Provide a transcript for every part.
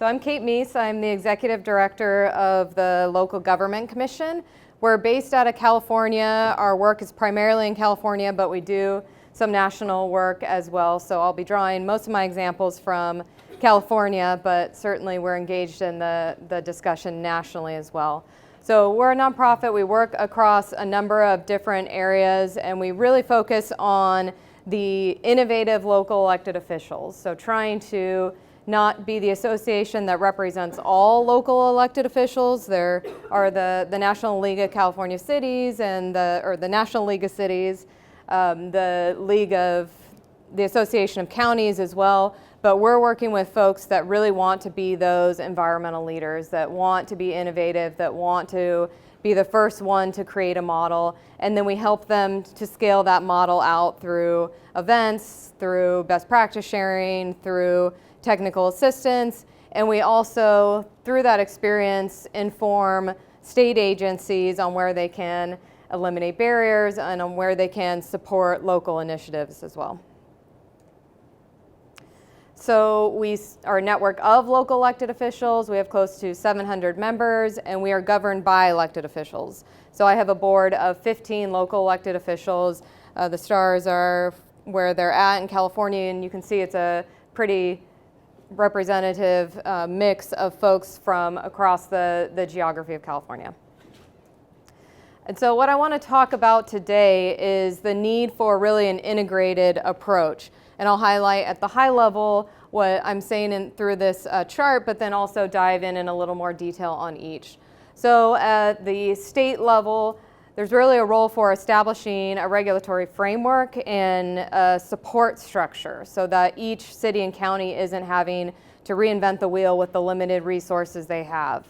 So I'm Kate Meis. I'm the Executive Director of the Local Government Commission. We're based out of California. Our work is primarily in California, but we do some national work as well. So I'll be drawing most of my examples from California, but certainly we're engaged in the discussion nationally as well. So we're a nonprofit. We work across a number of different areas, and we really focus on the innovative local elected officials. So trying to not be the association that represents all local elected officials. There are the National League of California Cities and the National League of Cities, the Association of Counties as well. But we're working with folks that really want to be those environmental leaders, that want to be innovative, that want to be the first one to create a model, and then we help them to scale that model out through events, through best practice sharing, through technical assistance, and we also, through that experience, inform state agencies on where they can eliminate barriers and on where they can support local initiatives as well. So we are a network of local elected officials. We have close to 700 members, and we are governed by elected officials. So I have a board of 15 local elected officials. The stars are where they're at in California, and you can see it's a pretty representative mix of folks from across the geography of California. And so what I want to talk about today is the need for really an integrated approach. And I'll highlight at the high level what I'm saying through this chart, but then also dive in a little more detail on each. So at the state level, there's really a role for establishing a regulatory framework and a support structure so that each city and county isn't having to reinvent the wheel with the limited resources they have.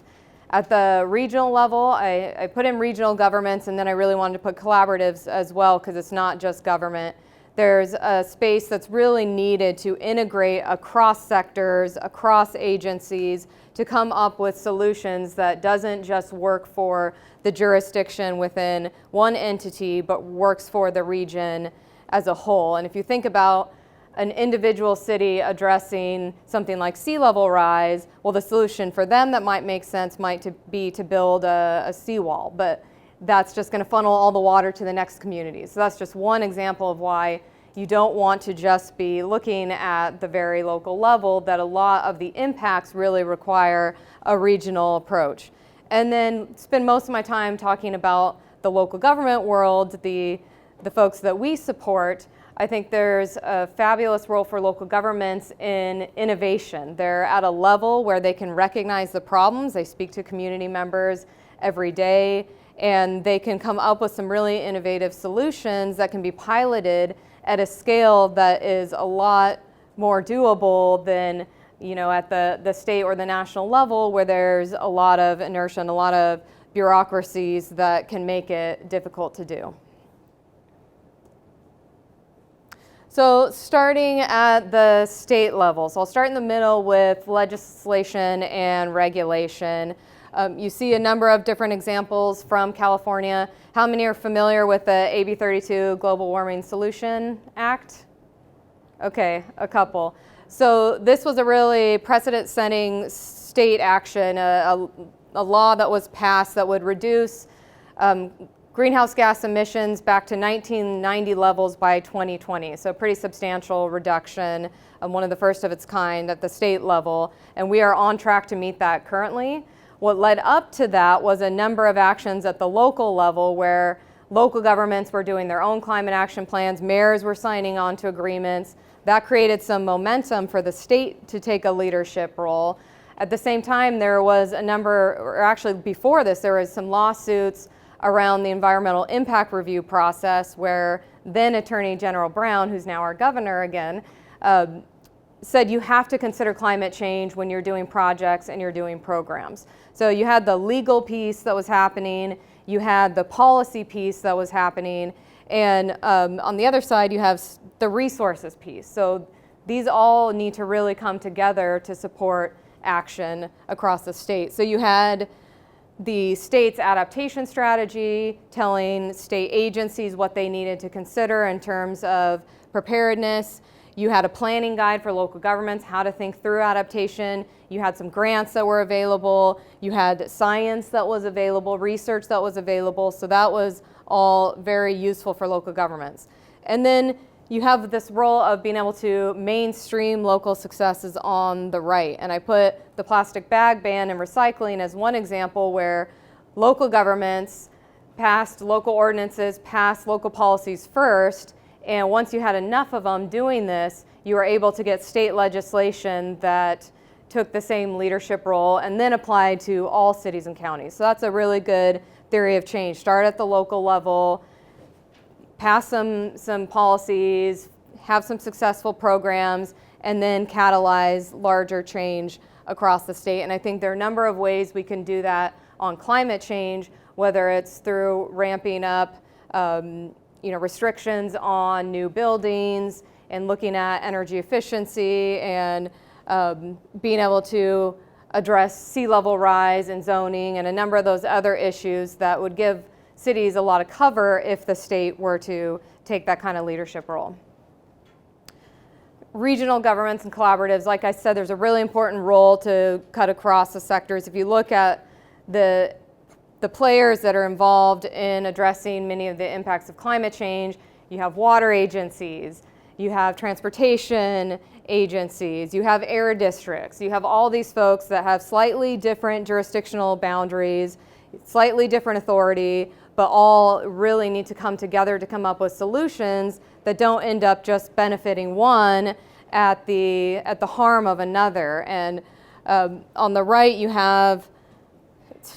At the regional level, I put in regional governments, and then I really wanted to put collaboratives as well because it's not just government. There's a space that's really needed to integrate across sectors, across agencies, to come up with solutions that doesn't just work for the jurisdiction within one entity, but works for the region as a whole. And if you think about an individual city addressing something like sea level rise, well, the solution for them that might make sense might be to build a seawall, but that's just going to funnel all the water to the next community. So that's just one example of why you don't want to just be looking at the very local level, that a lot of the impacts really require a regional approach. And then spend most of my time talking about the local government world, the folks that we support. I think there's a fabulous role for local governments in innovation. They're at a level where they can recognize the problems. They speak to community members every day, and they can come up with some really innovative solutions that can be piloted at a scale that is a lot more doable than, you know, at the state or the national level, where there's a lot of inertia and a lot of bureaucracies that can make it difficult to do. So starting at the state level, so I'll start in the middle with legislation and regulation. You see a number of different examples from California. How many are familiar with the AB 32 Global Warming Solution Act? Okay, a couple. So this was a really precedent-setting state action, a law that was passed that would reduce greenhouse gas emissions back to 1990 levels by 2020. So a pretty substantial reduction, one of the first of its kind at the state level, and we are on track to meet that currently. What led up to that was a number of actions at the local level where local governments were doing their own climate action plans, mayors were signing on to agreements. That created some momentum for the state to take a leadership role. At the same time, there was a number, or actually before this, there was some lawsuits around the environmental impact review process where then Attorney General Brown, who's now our governor again, said you have to consider climate change when you're doing projects and you're doing programs. So you had the legal piece that was happening, you had the policy piece that was happening, and on the other side you have the resources piece. So these all need to really come together to support action across the state. So you had the state's adaptation strategy telling state agencies what they needed to consider in terms of preparedness. You had a planning guide for local governments, how to think through adaptation. You had some grants that were available. You had science that was available, research that was available. So that was all very useful for local governments. And then you have this role of being able to mainstream local successes on the right. And I put the plastic bag ban and recycling as one example where local governments passed local ordinances, passed local policies first, and once you had enough of them doing this, you were able to get state legislation that took the same leadership role and then applied to all cities and counties. So that's a really good theory of change. Start at the local level, pass some policies, have some successful programs, and then catalyze larger change across the state. And I think there are a number of ways we can do that on climate change, whether it's through ramping up restrictions on new buildings and looking at energy efficiency and being able to address sea level rise and zoning and a number of those other issues that would give cities a lot of cover if the state were to take that kind of leadership role. Regional governments and collaboratives, like I said, there's a really important role to cut across the sectors. If you look at the players that are involved in addressing many of the impacts of climate change, you have water agencies, you have transportation agencies, you have air districts, you have all these folks that have slightly different jurisdictional boundaries, slightly different authority, but all really need to come together to come up with solutions that don't end up just benefiting one at the harm of another. And on the right you have,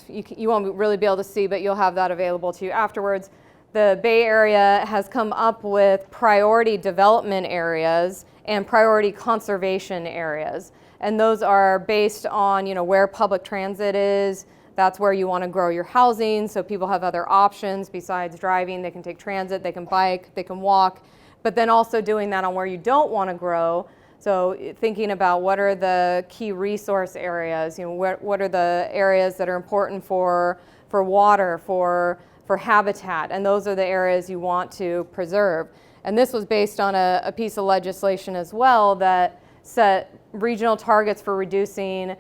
you won't really be able to see, but you'll have that available to you afterwards. The Bay Area has come up with priority development areas and priority conservation areas. And those are based on, where public transit is. That's where you want to grow your housing, so people have other options besides driving. They can take transit, they can bike, they can walk, but then also doing that on where you don't want to grow. So thinking about what are the key resource areas, what are the areas that are important for water, for habitat, and those are the areas you want to preserve. And this was based on a piece of legislation as well that set regional targets for reducing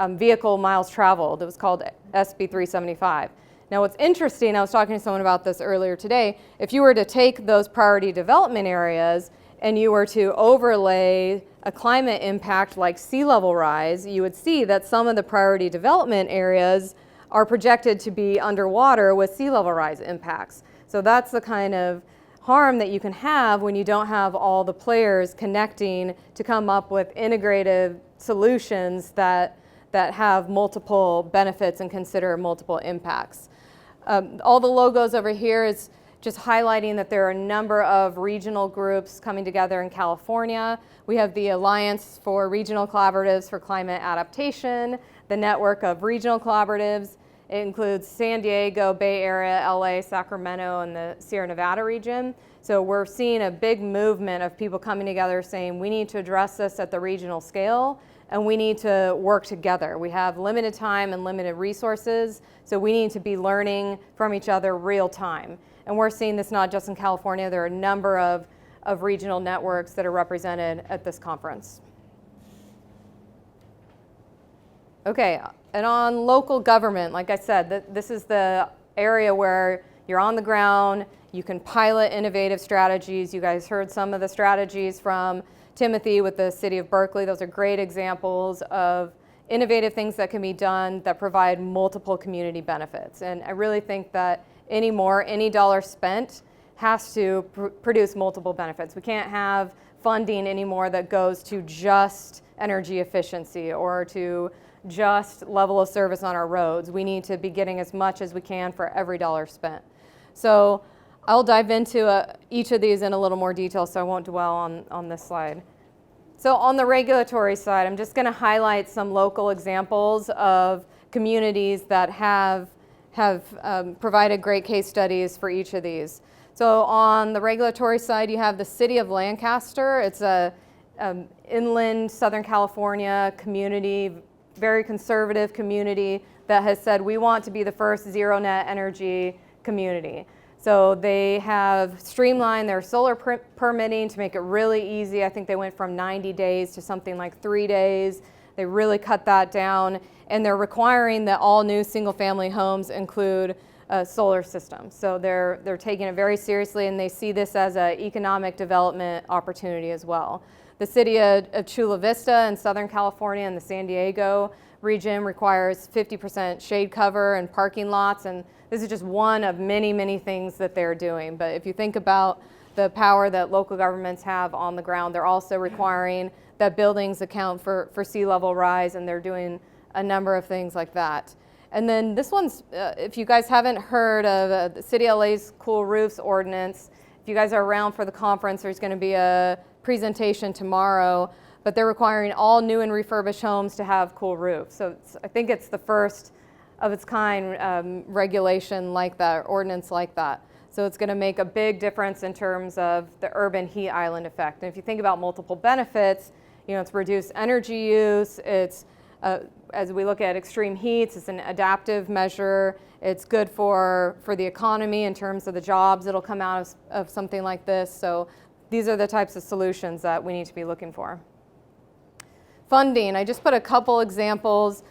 vehicle miles traveled. It was called SB 375. Now what's interesting, I was talking to someone about this earlier today, if you were to take those priority development areas and you were to overlay a climate impact like sea level rise, you would see that some of the priority development areas are projected to be underwater with sea level rise impacts. So that's the kind of harm that you can have when you don't have all the players connecting to come up with integrative solutions that have multiple benefits and consider multiple impacts. All the logos over here is just highlighting that there are a number of regional groups coming together in California. We have the Alliance for Regional Collaboratives for Climate Adaptation, the network of regional collaboratives. It includes San Diego, Bay Area, LA, Sacramento, and the Sierra Nevada region. So we're seeing a big movement of people coming together saying we need to address this at the regional scale and we need to work together. We have limited time and limited resources, so we need to be learning from each other real time. And we're seeing this not just in California, there are a number of regional networks that are represented at this conference. Okay, and on local government, like I said, this is the area where you're on the ground, you can pilot innovative strategies. You guys heard some of the strategies from Timothy with the city of Berkeley. Those are great examples of innovative things that can be done that provide multiple community benefits. And I really think that any dollar spent has to produce multiple benefits. We can't have funding anymore that goes to just energy efficiency or to just level of service on our roads. We need to be getting as much as we can for every dollar spent. So I'll dive into each of these in a little more detail, so I won't dwell on this slide. So on the regulatory side, I'm just going to highlight some local examples of communities that have provided great case studies for each of these. So on the regulatory side, you have the city of Lancaster. It's a inland Southern California community, very conservative community that has said we want to be the first zero net energy community. So they have streamlined their solar permitting to make it really easy. I think they went from 90 days to something like 3 days. They really cut that down, and they're requiring that all new single-family homes include a solar system. So they're taking it very seriously, and they see this as an economic development opportunity as well. The city of Chula Vista in Southern California and the San Diego region requires 50% shade cover and parking lots, and this is just one of many, many things that they're doing. But if you think about the power that local governments have on the ground, they're also requiring that buildings account for sea level rise, and they're doing a number of things like that. And then this one's, if you guys haven't heard of the City of LA's Cool Roofs Ordinance, if you guys are around for the conference, there's going to be a presentation tomorrow, but they're requiring all new and refurbished homes to have cool roofs. So I think it's the first of its kind regulation like that, or ordinance like that. So it's going to make a big difference in terms of the urban heat island effect. And if you think about multiple benefits, you know, it's reduced energy use, it's as we look at extreme heats, it's an adaptive measure. It's good for the economy in terms of the jobs that'll come out of something like this. So these are the types of solutions that we need to be looking for. Funding, I just put a couple examples.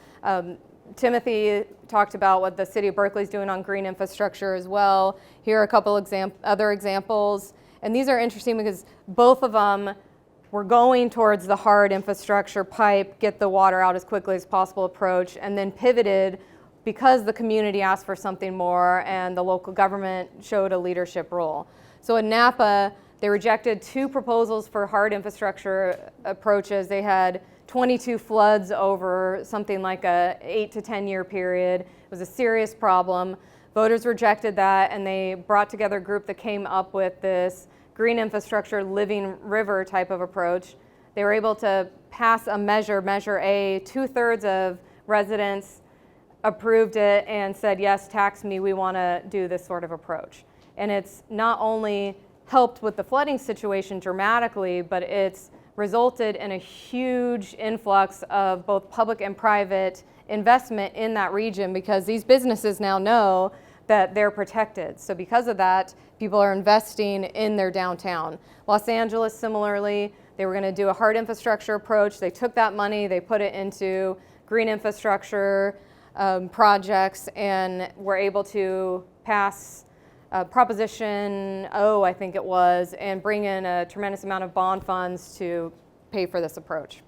Timothy talked about what the city of Berkeley is doing on green infrastructure as well. Here are a couple other examples. And these are interesting because both of them were going towards the hard infrastructure pipe, get the water out as quickly as possible approach, and then pivoted because the community asked for something more and the local government showed a leadership role. So in Napa, they rejected 2 proposals for hard infrastructure approaches. They had 22 floods over something like a 8 to 10 year period. It was a serious problem. Voters rejected that, and they brought together a group that came up with this green infrastructure living river type of approach. They were able to pass a measure A. 2/3 of residents approved it and said, yes, tax me, we want to do this sort of approach. And it's not only helped with the flooding situation dramatically, but it's resulted in a huge influx of both public and private investment in that region because these businesses now know that they're protected. So because of that, people are investing in their downtown. Los Angeles, similarly, they were going to do a hard infrastructure approach. They took that money, they put it into green infrastructure projects, and were able to pass Proposition O, I think it was, and bring in a tremendous amount of bond funds to pay for this approach.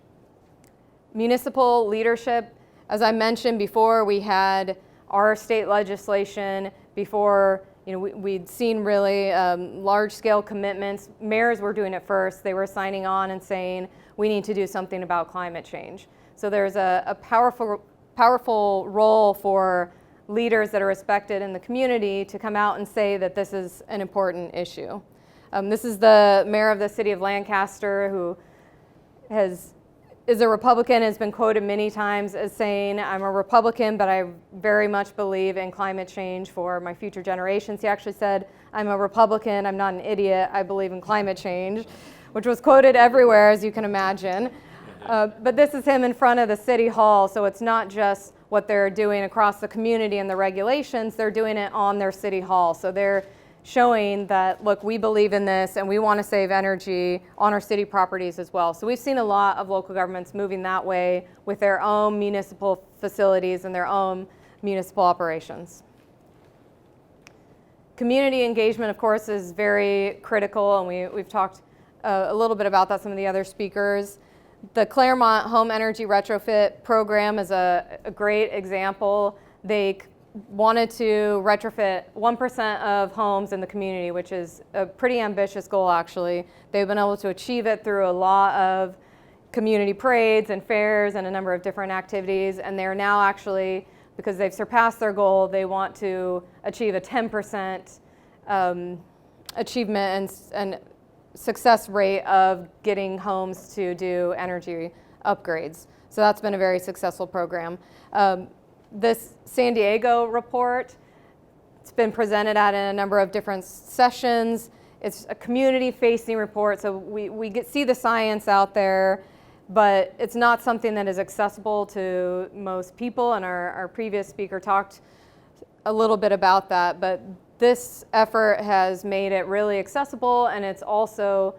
Municipal leadership, as I mentioned before, we had our state legislation before. You know, we'd seen really large-scale commitments. Mayors were doing it first. They were signing on and saying, we need to do something about climate change. So there's a powerful role for leaders that are respected in the community to come out and say that this is an important issue. This is the mayor of the city of Lancaster, who is a Republican, has been quoted many times as saying, I'm a Republican, but I very much believe in climate change for my future generations. He actually said, I'm a Republican, I'm not an idiot, I believe in climate change, which was quoted everywhere, as you can imagine. But this is him in front of the city hall, so it's not just what they're doing across the community and the regulations, they're doing it on their city hall. So they're showing that, look, we believe in this and we want to save energy on our city properties as well. So we've seen a lot of local governments moving that way with their own municipal facilities and their own municipal operations. Community engagement, of course, is very critical, and we've talked a little bit about that, some of the other speakers. The Claremont Home Energy Retrofit Program is a great example. They wanted to retrofit 1% of homes in the community, which is a pretty ambitious goal, actually. They've been able to achieve it through a lot of community parades and fairs and a number of different activities, and they're now actually, because they've surpassed their goal, they want to achieve a 10% achievement and success rate of getting homes to do energy upgrades. So that's been a very successful program. This San Diego report, it's been presented at in a number of different sessions. It's a community-facing report, so we see the science out there, but it's not something that is accessible to most people, and our previous speaker talked a little bit about that, but this effort has made it really accessible, and it's also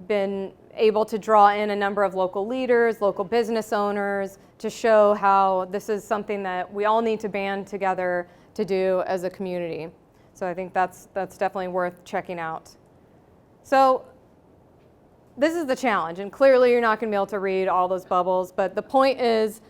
been able to draw in a number of local leaders, local business owners, to show how this is something that we all need to band together to do as a community. So I think that's definitely worth checking out. So this is the challenge, and clearly you're not going to be able to read all those bubbles, but the point is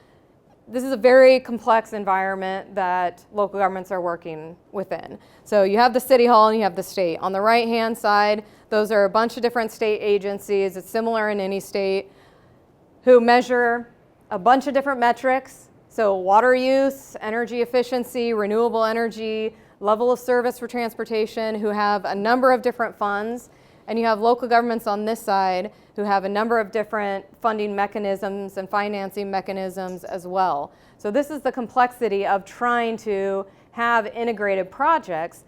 this is a very complex environment that local governments are working within. So you have the city hall and you have the state. On the right-hand side, those are a bunch of different state agencies. It's similar in any state, who measure a bunch of different metrics. So water use, energy efficiency, renewable energy, level of service for transportation, who have a number of different funds. And you have local governments on this side who have a number of different funding mechanisms and financing mechanisms as well. So this is the complexity of trying to have integrated projects.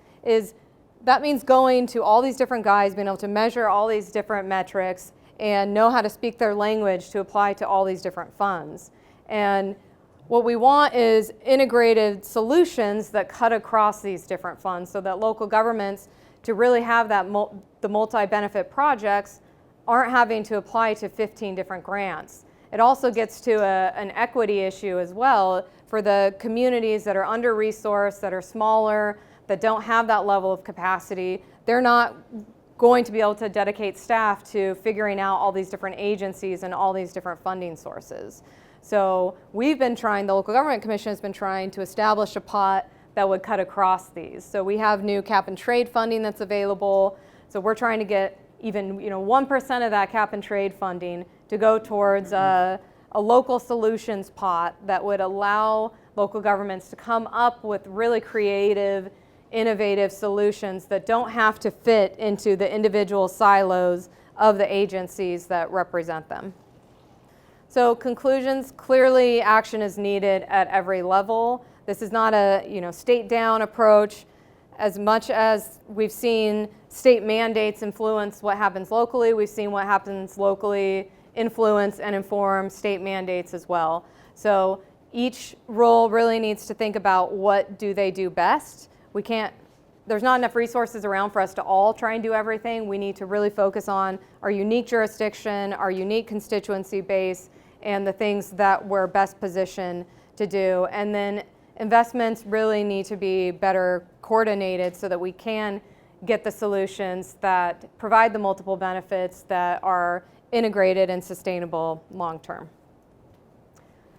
That means going to all these different guys, being able to measure all these different metrics and know how to speak their language to apply to all these different funds. And what we want is integrated solutions that cut across these different funds so that local governments, to really have that the multi-benefit projects, aren't having to apply to 15 different grants. It also gets to an equity issue as well for the communities that are under-resourced, that are smaller, that don't have that level of capacity. They're not going to be able to dedicate staff to figuring out all these different agencies and all these different funding sources. So we've been trying, the Local Government Commission has been trying to establish a pot that would cut across these. So we have new cap and trade funding that's available. So we're trying to get even 1% of that cap and trade funding to go towards a local solutions pot that would allow local governments to come up with really creative, innovative solutions that don't have to fit into the individual silos of the agencies that represent them. So conclusions, clearly action is needed at every level. This is not a state down approach. As much as we've seen state mandates influence what happens locally, we've seen what happens locally influence and inform state mandates as well. So each role really needs to think about what do they do best. There's not enough resources around for us to all try and do everything. We need to really focus on our unique jurisdiction, our unique constituency base, and the things that we're best positioned to do. And then investments really need to be better coordinated so that we can get the solutions that provide the multiple benefits that are integrated and sustainable long term.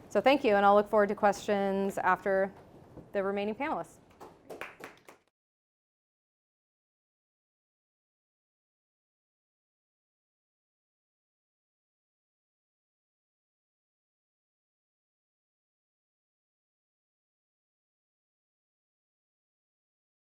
So thank you, and I'll look forward to questions after the remaining panelists.